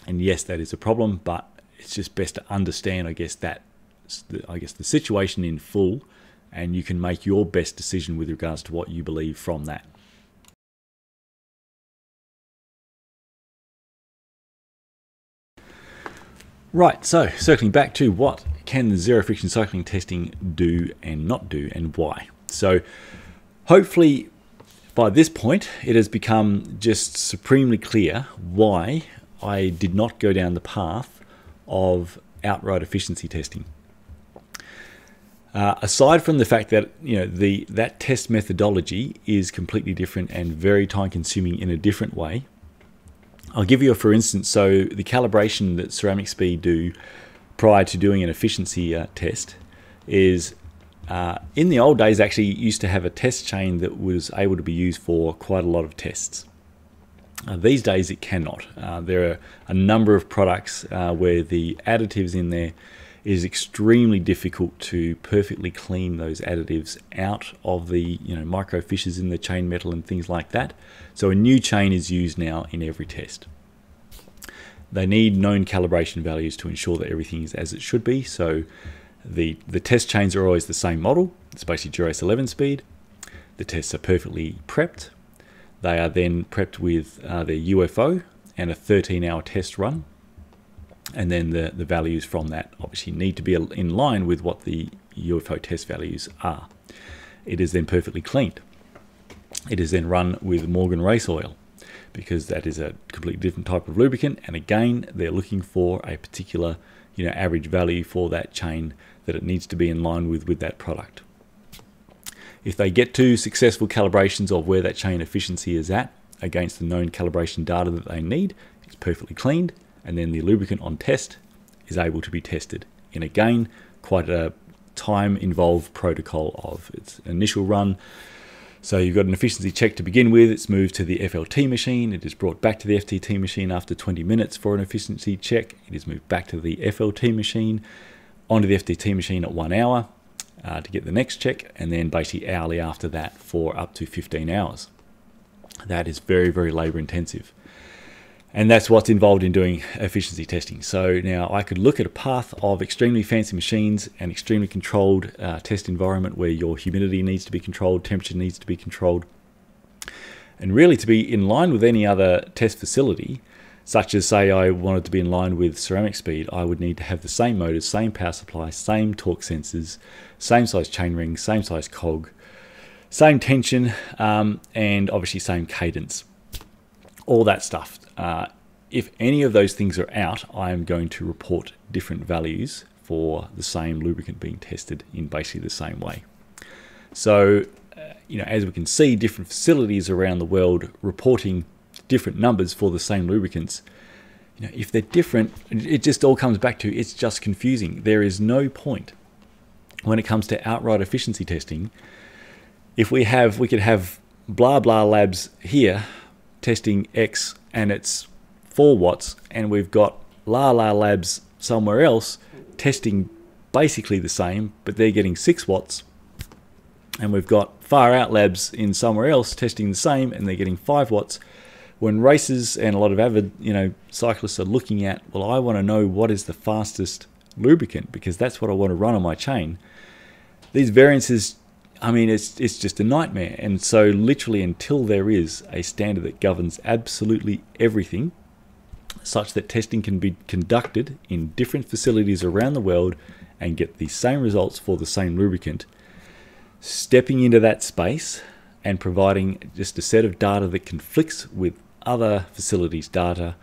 And yes, that is a problem, but it's just best to understand, the situation in full, and you can make your best decision with regards to what you believe from that. Right, so circling back to what can the zero friction cycling testing do and not do, and why. So hopefully by this point it has become just supremely clear why I did not go down the path of outright efficiency testing. Aside from the fact that that test methodology is completely different and very time consuming in a different way, I'll give you a for instance. So the calibration that Ceramic Speed do prior to doing an efficiency test is, in the old days, actually used to have a test chain that was able to be used for quite a lot of tests. These days it cannot. There are a number of products where the additives in there is extremely difficult to perfectly clean those additives out of the micro fissures in the chain metal and things like that. So a new chain is used now in every test. They need known calibration values to ensure that everything is as it should be. So the test chains are always the same model. It's basically Duras 11 speed. The tests are perfectly prepped. They are then prepped with their UFO and a 13-hour test run. And then the values from that obviously need to be in line with what the UFO test values are. It is then perfectly cleaned. It is then run with Morgan race oil, because that is a completely different type of lubricant. And again, they're looking for a particular, average value for that chain that it needs to be in line with that product. If they get to successful calibrations of where that chain efficiency is at against the known calibration data that they need, it's perfectly cleaned, and then the lubricant on test is able to be tested in, again, quite a time-involved protocol of its initial run. So you've got an efficiency check to begin with. It's moved to the FLT machine. It is brought back to the FTT machine after 20 minutes for an efficiency check. It is moved back to the FLT machine, onto the FTT machine at 1 hour to get the next check, and then basically hourly after that for up to 15 hours. That is very, very labor intensive. And that's what's involved in doing efficiency testing. So now I could look at a path of extremely fancy machines and extremely controlled test environment where your humidity needs to be controlled, temperature needs to be controlled. And really to be in line with any other test facility, such as say I wanted to be in line with ceramic speed, I would need to have the same motors, same power supply, same torque sensors, same size chain ring, same size cog, same tension, and obviously same cadence. All that stuff. If any of those things are out, I'm going to report different values for the same lubricant being tested in basically the same way. So, as we can see, different facilities around the world reporting different numbers for the same lubricants. If they're different, it just all comes back to it's just confusing. There is no point when it comes to outright efficiency testing. If we could have blah blah labs here testing X and it's 4 watts, and we've got La La Labs somewhere else testing basically the same, but they're getting 6 watts, and we've got Far Out Labs in somewhere else testing the same and they're getting 5 watts. When racers and a lot of avid cyclists are looking at, well, I want to know what is the fastest lubricant because that's what I want to run on my chain. These variances, it's just a nightmare. And so literally until there is a standard that governs absolutely everything, such that testing can be conducted in different facilities around the world and get the same results for the same lubricant, stepping into that space and providing just a set of data that conflicts with other facilities' data,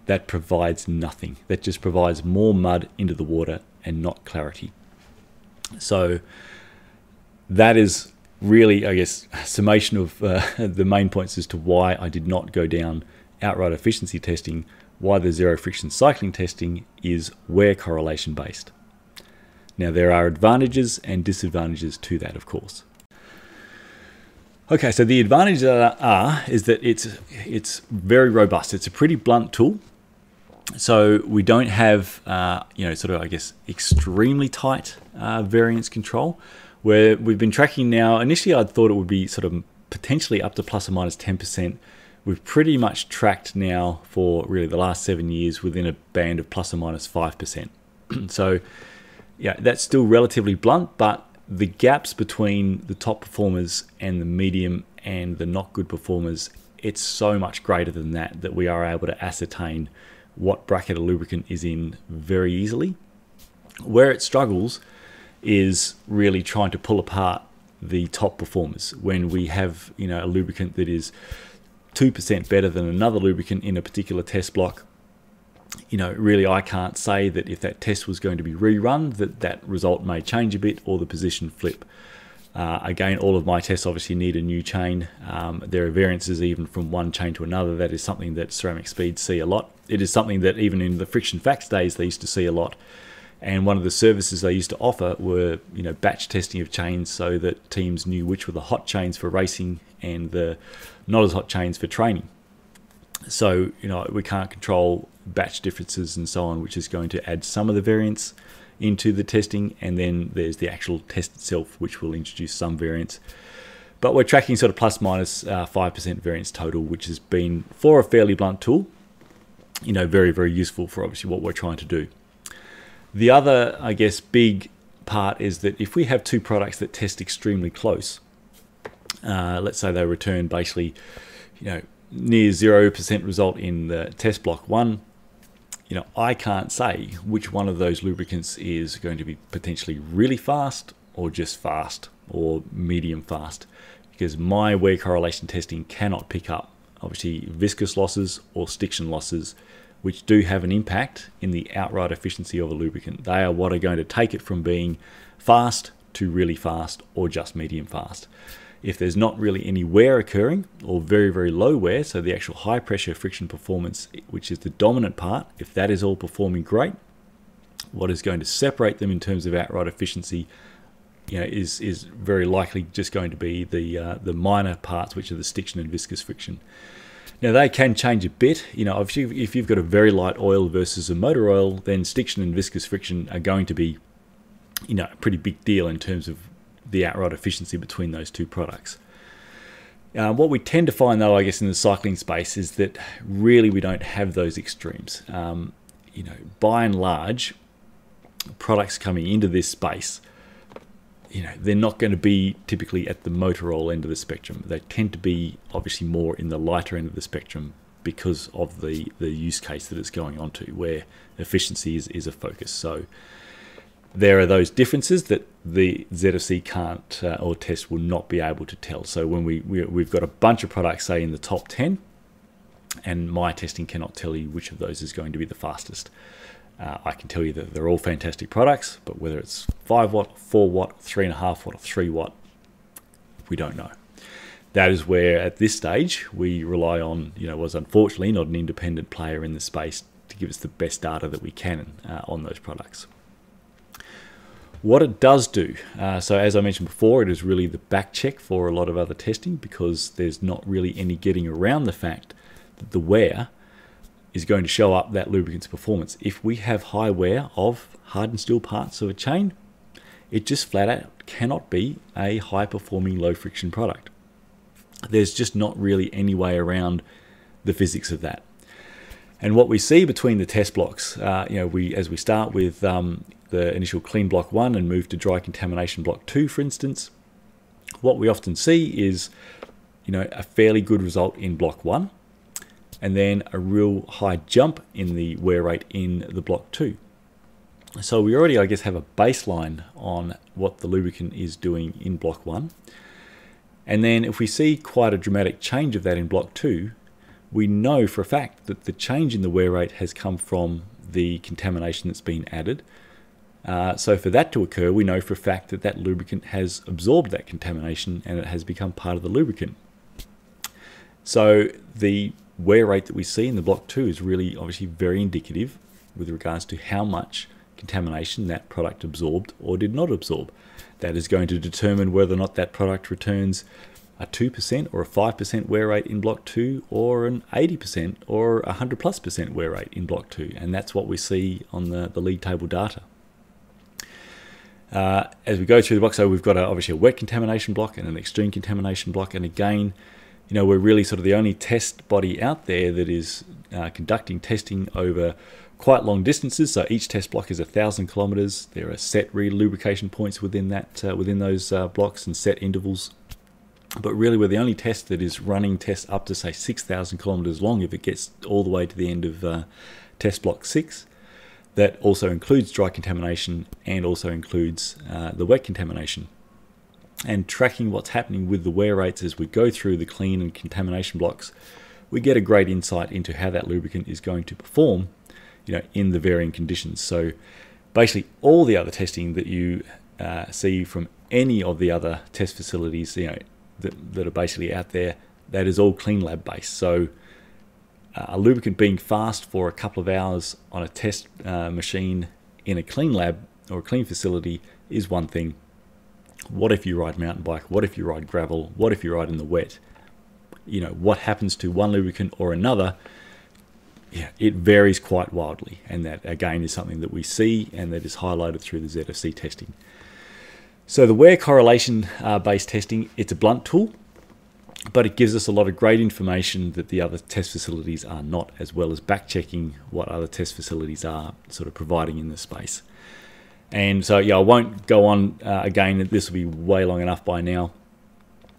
that provides nothing. That just provides more mud into the water and not clarity. So that is really, I guess, a summation of the main points as to why I did not go down outright efficiency testing, why the zero friction cycling testing is wear correlation based. Now there are advantages and disadvantages to that, of course. Okay, so the advantages is that it's very robust. It's a pretty blunt tool. So we don't have, extremely tight variance control, where we've been tracking now. Initially, I thought it would be sort of potentially up to plus or minus 10%. We've pretty much tracked now for really the last 7 years within a band of plus or minus 5%. So yeah, that's still relatively blunt, but the gaps between the top performers and the medium and the not good performers, it's so much greater than that we are able to ascertain what bracket a lubricant is in very easily. Where it struggles is really trying to pull apart the top performers. When we have a lubricant that is 2% better than another lubricant in a particular test block, really I can't say that if that test was going to be rerun that result may change a bit or the position flip. Again, all of my tests obviously need a new chain. There are variances even from one chain to another. That is something that ceramic speeds see a lot. It is something that even in the friction facts days they used to see a lot. And one of the services they used to offer were batch testing of chains so that teams knew which were the hot chains for racing and the not as hot chains for training. So we can't control batch differences and so on, which is going to add some of the variance into the testing, and then there's the actual test itself, which will introduce some variance. But we're tracking sort of plus minus 5% variance total, which has been, for a fairly blunt tool, very, very useful for obviously what we're trying to do. The other, I guess, big part is that if we have two products that test extremely close, let's say they return basically, near 0% result in the test block 1, I can't say which one of those lubricants is going to be potentially really fast or just fast or medium fast, because my wear correlation testing cannot pick up obviously viscous losses or stiction losses, which do have an impact in the outright efficiency of a lubricant. They are what are going to take it from being fast to really fast or just medium fast. If there's not really any wear occurring or very, very low wear, so the actual high pressure friction performance, which is the dominant part, if that is all performing great, what is going to separate them in terms of outright efficiency is very likely just going to be the minor parts, which are the stiction and viscous friction. Now they can change a bit. Obviously if you've got a very light oil versus a motor oil, then stiction and viscous friction are going to be a pretty big deal in terms of the outright efficiency between those two products. What we tend to find though, I guess, in the cycling space is that really we don't have those extremes. By and large, products coming into this space, they're not going to be typically at the motor oil end of the spectrum. They tend to be obviously more in the lighter end of the spectrum because of the use case that it's going on to, where efficiency is a focus. So there are those differences that the ZFC can't or test will not be able to tell. So when we've got a bunch of products, say in the top 10, and my testing cannot tell you which of those is going to be the fastest. I can tell you that they're all fantastic products, but whether it's 5 watt, 4 watt, 3.5 watt, or 3 watt, we don't know. That is where at this stage we rely on, was unfortunately not an independent player in the space to give us the best data that we can on those products. What it does do, so as I mentioned before, it is really the back check for a lot of other testing, because there's not really any getting around the fact that the wear is going to show up that lubricant's performance. If we have high wear of hardened steel parts of a chain, it just flat out cannot be a high performing low friction product. There's just not really any way around the physics of that. And what we see between the test blocks, as we start with the initial clean block 1 and move to dry contamination block 2, for instance, what we often see is a fairly good result in block 1, and then a real high jump in the wear rate in the block 2. So we already, I guess, have a baseline on what the lubricant is doing in block 1. And then if we see quite a dramatic change of that in block 2, we know for a fact that the change in the wear rate has come from the contamination that's been added. So for that to occur, we know for a fact that that lubricant has absorbed that contamination and it has become part of the lubricant. So the wear rate that we see in the block 2 is really obviously very indicative with regards to how much contamination that product absorbed or did not absorb. That is going to determine whether or not that product returns a 2% or a 5% wear rate in block 2, or an 80% or 100+% wear rate in block 2. And that's what we see on the league table data. As we go through the block, so we've got obviously a wet contamination block and an extreme contamination block. And again, we're really sort of the only test body out there that is conducting testing over quite long distances. So each test block is 1,000 kilometers. There are set re-lubrication points within that, within those blocks, and set intervals. But really, we're the only test that is running tests up to say 6,000 kilometers long if it gets all the way to the end of test block 6. That also includes dry contamination and also includes the wet contamination. And tracking what's happening with the wear rates as we go through the clean and contamination blocks, we get a great insight into how that lubricant is going to perform, in the varying conditions. So basically all the other testing that you see from any of the other test facilities, that are basically out there, that is all clean lab based. So a lubricant being fast for a couple of hours on a test machine in a clean lab or a clean facility is one thing. What if you ride mountain bike? What if you ride gravel? What if you ride in the wet? What happens to one lubricant or another? It varies quite wildly, and that again is something that we see and that is highlighted through the ZFC testing. So the wear correlation based testing, it's a blunt tool, but it gives us a lot of great information that the other test facilities are not, as well as back checking what other test facilities are sort of providing in the space. And so I won't go on again, this will be way long enough by now.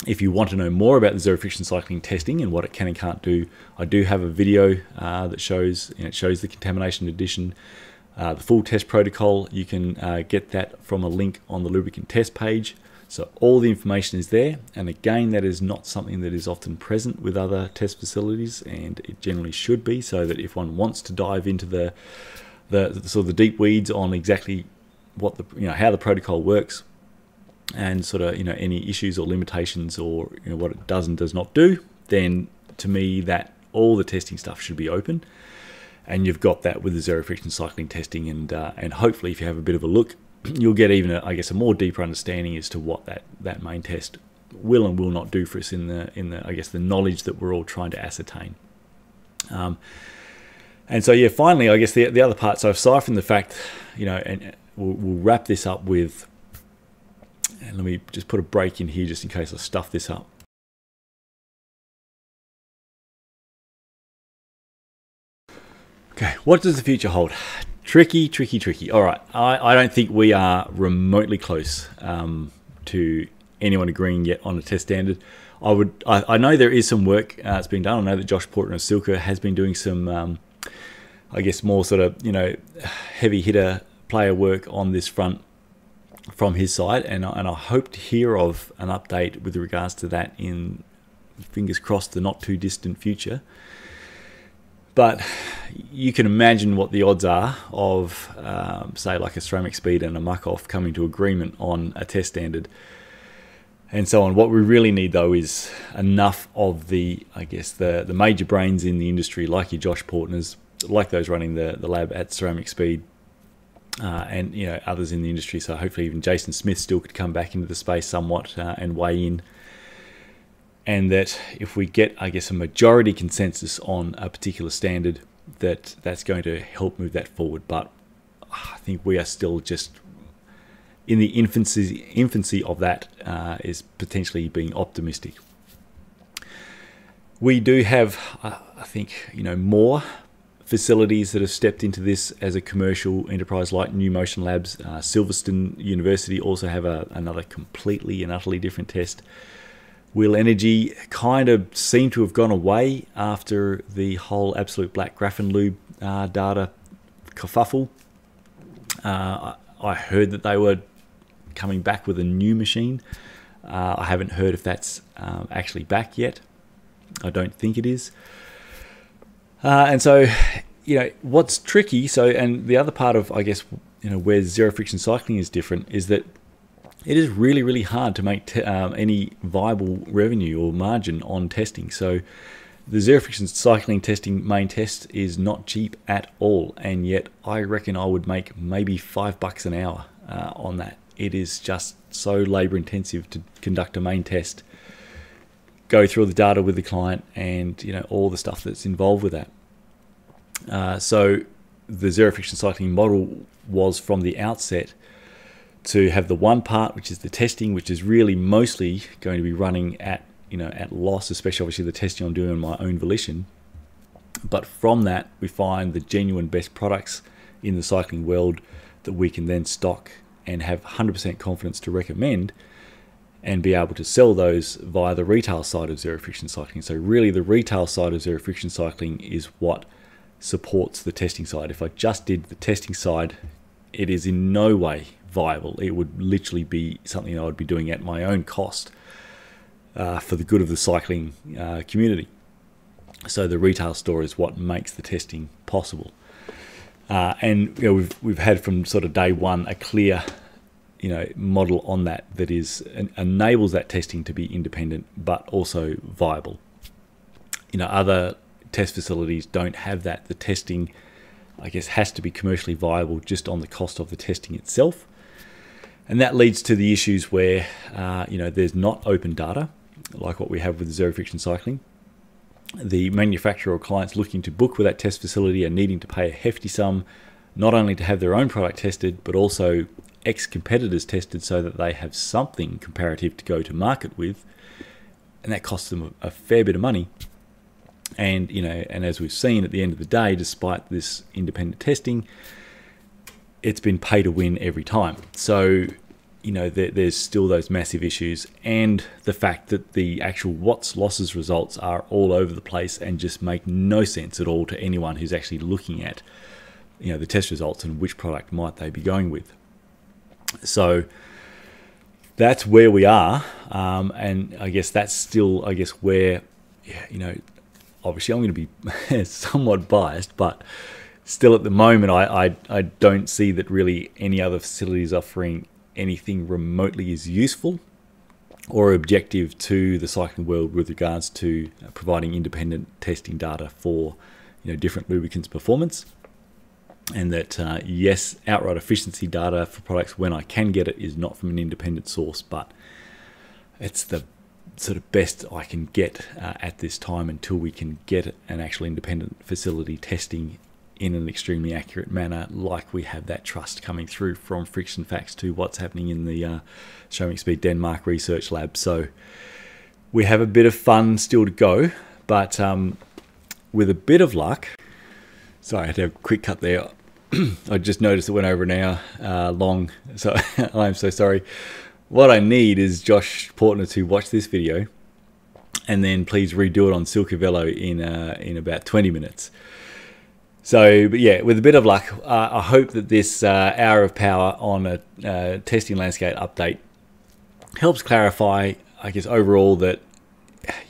If you want to know more about the zero friction cycling testing and what it can and can't do, I do have a video that shows, it shows the contamination addition, the full test protocol. You can get that from a link on the lubricant test page. So all the information is there, and again, that is not something that is often present with other test facilities, and it generally should be, so that if one wants to dive into the sort of the deep weeds on exactly what how the protocol works, and sort of any issues or limitations, or what it does and does not do, then to me that all the testing stuff should be open, and you've got that with the zero friction cycling testing, and hopefully if you have a bit of a look, you'll get even a more deeper understanding as to what that main test will and will not do for us in the knowledge that we're all trying to ascertain. And so yeah, finally, I guess the other part. So aside from the fact, and we'll wrap this up with, and let me just put a break in here just in case I stuff this up. Okay, what does the future hold? Tricky, tricky, tricky. All right, I don't think we are remotely close to anyone agreeing yet on a test standard. I know there is some work that's being done. I know that Josh Porter of Silka has been doing some, I guess, more sort of heavy hitter player work on this front from his side, and I hope to hear of an update with regards to that in, fingers crossed, the not too distant future. But you can imagine what the odds are of, say, like a Ceramic Speed and a Muck-Off coming to agreement on a test standard, and so on. What we really need, though, is enough of the major brains in the industry, like your Josh Portners, like those running the lab at Ceramic Speed, and others in the industry. So hopefully even Jason Smith still could come back into the space somewhat and weigh in. And that if we get, I guess, a majority consensus on a particular standard, that's going to help move that forward. But I think we are still just in the infancy of that, is potentially being optimistic. We do have, I think, more facilities that have stepped into this as a commercial enterprise, like New Motion Labs. Silverstone University also have another completely and utterly different test. Wheel Energy kind of seemed to have gone away after the whole Absolute Black Graphene Lube data kerfuffle. I heard that they were coming back with a new machine. I haven't heard if that's actually back yet. I don't think it is. And so, what's tricky, and the other part of, I guess, where zero friction cycling is different, is that it is really, really hard to make any viable revenue or margin on testing. So the zero friction cycling testing main test is not cheap at all, and yet I reckon I would make maybe $5 an hour on that. It is just so labor intensive to conduct a main test, go through the data with the client, and all the stuff that's involved with that. So the zero friction cycling model was from the outset to have the one part, which is the testing, which is really mostly going to be running at loss, especially obviously the testing I'm doing on my own volition. But from that, we find the genuine best products in the cycling world that we can then stock and have 100% confidence to recommend, and be able to sell those via the retail side of zero friction cycling. So really the retail side of zero friction cycling is what supports the testing side. If I just did the testing side, it is in no way viable. It would literally be something I would be doing at my own cost for the good of the cycling community. So the retail store is what makes the testing possible. And we've had from sort of day one a clear model on that is enables that testing to be independent but also viable. Other test facilities don't have that. The testing, I guess, has to be commercially viable just on the cost of the testing itself. And that leads to the issues where, there's not open data, like what we have with zero friction cycling. The manufacturer or clients looking to book with that test facility are needing to pay a hefty sum, not only to have their own product tested, but also ex-competitors tested so that they have something comparative to go to market with. And that costs them a fair bit of money. And, and as we've seen at the end of the day, despite this independent testing, it's been pay to win every time. So, you know, there's still those massive issues, and the fact that the actual watts losses results are all over the place and just make no sense at all to anyone who's actually looking at, you know, the test results and which product might they be going with. So that's where we are, and I guess that's still, I guess, where, you know, obviously I'm going to be somewhat biased, but still at the moment I don't see that really any other facilities offering anything remotely as useful or objective to the cycling world with regards to providing independent testing data for, you know, different lubricants performance. And that yes, outright efficiency data for products when I can get it is not from an independent source, but it's the sort of best I can get at this time until we can get an actual independent facility testing in an extremely accurate manner, like we have that trust coming through from Friction Facts to what's happening in the Show Me Speed Denmark research lab. So we have a bit of fun still to go, but with a bit of luck. Sorry, I had to have a quick cut there. I just noticed it went over an hour long, so I'm so sorry. What I need is Josh Portner to watch this video and then please redo it on Silcavello in about 20 minutes. So, but yeah, with a bit of luck, I hope that this hour of power on a testing landscape update helps clarify, I guess, overall that,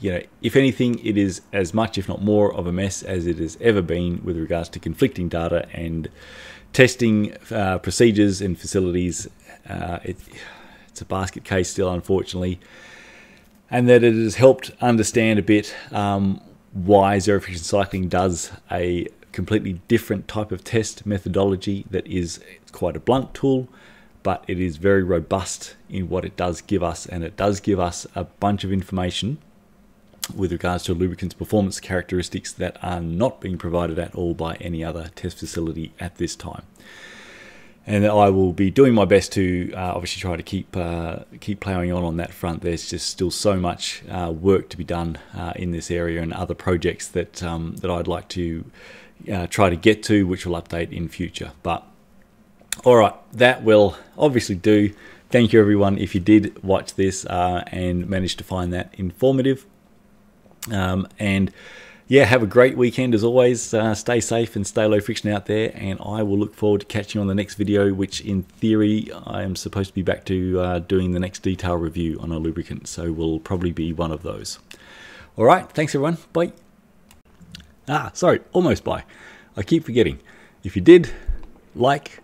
you know, if anything, it is as much, if not more, of a mess as it has ever been with regards to conflicting data and testing procedures and facilities. It's a basket case still, unfortunately, and that it has helped understand a bit why zero friction cycling does a completely different type of test methodology that is quite a blunt tool, but it is very robust in what it does give us, and it does give us a bunch of information with regards to lubricants performance characteristics that are not being provided at all by any other test facility at this time. And I will be doing my best to obviously try to keep ploughing on that front. There's just still so much work to be done in this area, and other projects that that I'd like to try to get to, which will update in future. But all right, that will obviously do. Thank you everyone if you did watch this and managed to find that informative. And yeah, have a great weekend as always. Stay safe and stay low friction out there, and I will look forward to catching you on the next video, which in theory I am supposed to be back to doing the next detail review on a lubricant, so will probably be one of those. All right, thanks everyone, bye. Sorry, almost bye. I keep forgetting. If you did like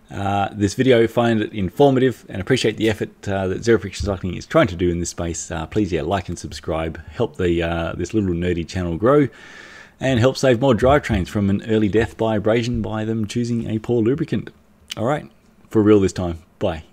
this video, find it informative, and appreciate the effort that Zero Friction Cycling is trying to do in this space, please, yeah, like and subscribe. Help the this little nerdy channel grow, and help save more drivetrains from an early death by abrasion by them choosing a poor lubricant. All right, for real this time. Bye.